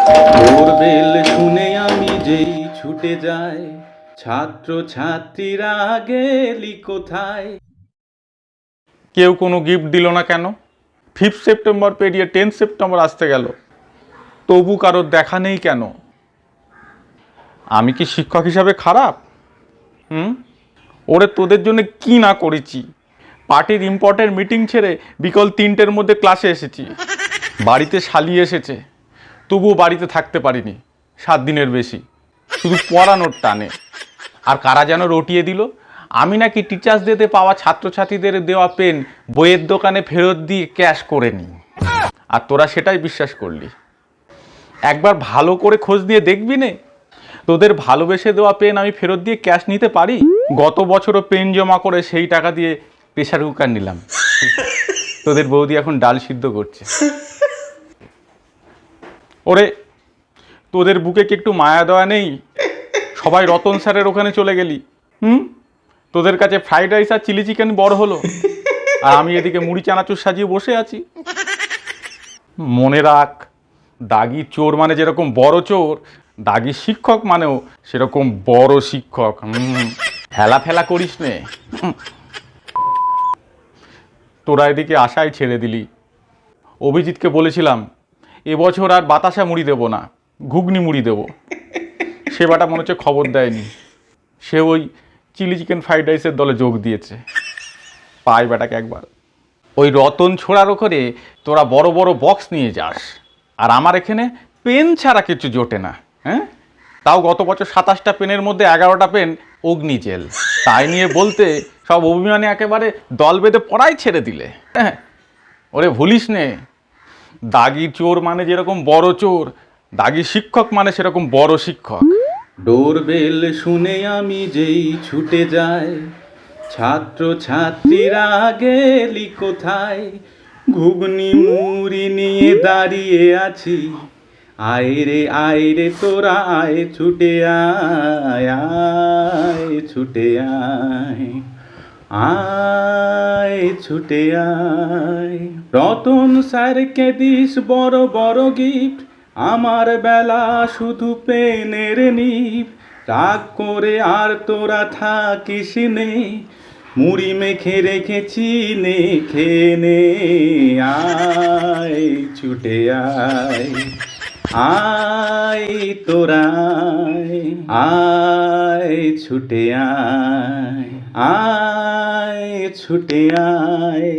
ভোর বেল শুনে আমি যেই ছুটে যাই, ছাত্র ছাত্রীরা গেলি কোথায়? কেউ কোনো গিফট দিল না কেন? 5 সেপ্টেম্বর পেরিয়ে 10 সেপ্টেম্বর আসতে গেল, তবু কারোর দেখা নেই কেন? আমি কি শিক্ষক হিসাবে খারাপ? ওরে তোদের জন্য কি না করেছি। পার্টির ইম্পর্টেন্ট মিটিং ছেড়ে বিকেল 3টের মধ্যে ক্লাসে এসেছি। বাড়িতে শালি এসেছে, তবুও বাড়িতে থাকতে পারিনি 7 দিনের বেশি, শুধু পড়ানোর টানে। আর কারা যেন রটিয়ে দিল আমি নাকি টিচার্স ডেতে পাওয়া ছাত্রছাত্রীদের দেওয়া পেন বইয়ের দোকানে ফেরত দিয়ে ক্যাশ করে নিই। আর তোরা সেটাই বিশ্বাস করলি। একবার ভালো করে খোঁজ দিয়ে দেখবি নে, তোদের ভালোবেসে দেওয়া পেন আমি ফেরত দিয়ে ক্যাশ নিতে পারি? গত বছরও পেন জমা করে সেই টাকা দিয়ে প্রেসার কুকার নিলাম। তোদের বৌদি এখন ডাল সিদ্ধ করছে। ওরে তোদের বুকে কি একটু মায়া দেওয়া নেই? সবাই রতন স্যারের ওখানে চলে গেলি। তোদের কাছে ফ্রাইড রাইস আর চিলি চিকেন বড় হলো, আর আমি এদিকে মুড়ি চানাচুর সাজিয়ে বসে আছি। মনে রাখ, দাগি চোর মানে যেরকম বড় চোর, দাগি শিক্ষক মানেও সেরকম বড় শিক্ষক। হেলা ফেলা করিস নে। তোরা এদিকে আশায় ছেড়ে দিলি। অভিজিৎকে বলেছিলাম এবছর আর বাতাসা মুড়ি দেবো না, ঘুগনি মুড়ি দেবো। সে বাটা মনে হচ্ছে খবর দেয়নি, সে ওই চিলি চিকেন ফ্রাইড রাইসের দলে যোগ দিয়েছে। পাই বেটাকে একবার। ওই রতন ছোড়ার ওখানে তোরা বড় বড় বক্স নিয়ে যাস, আর আমার এখানে পেন ছাড়া কিছু জোটে না। তাও গত বছর 27টা পেনের মধ্যে 11টা পেন অগ্নি জেল। তাই নিয়ে বলতে সব অভিমানে একেবারে দল বেঁধে পড়াই ছেড়ে দিলে। ওরে ভুলিস নে, দাগি চোর মানে যেরকম বড় চোর, দাগি শিক্ষক মানে সেরকম বড় শিক্ষক। ডোরবেল শুনে আমি যেই ছুটে যাই, ছাত্র ছাত্রীরা গেলি কোথায়? ঘুগনি মুড়ি নিয়ে দাঁড়িয়ে আছি, আয় রে তোরা আয়, ছুটে আয়, আয় ছুটে আয়, আয় ছুটে আয়। রতন স্যারকে দিস বড় বড় গিফট, আমার বেলা শুধু পেনের নিব। রাগ করে আর তোরা থাকিস নে, মুড়ি মেখে রেখেছি নে, খেয়ে নে, আয় ছুটে আয়, আয় তোরা আয় ছুটে আয়, আয় ছুটে আয়।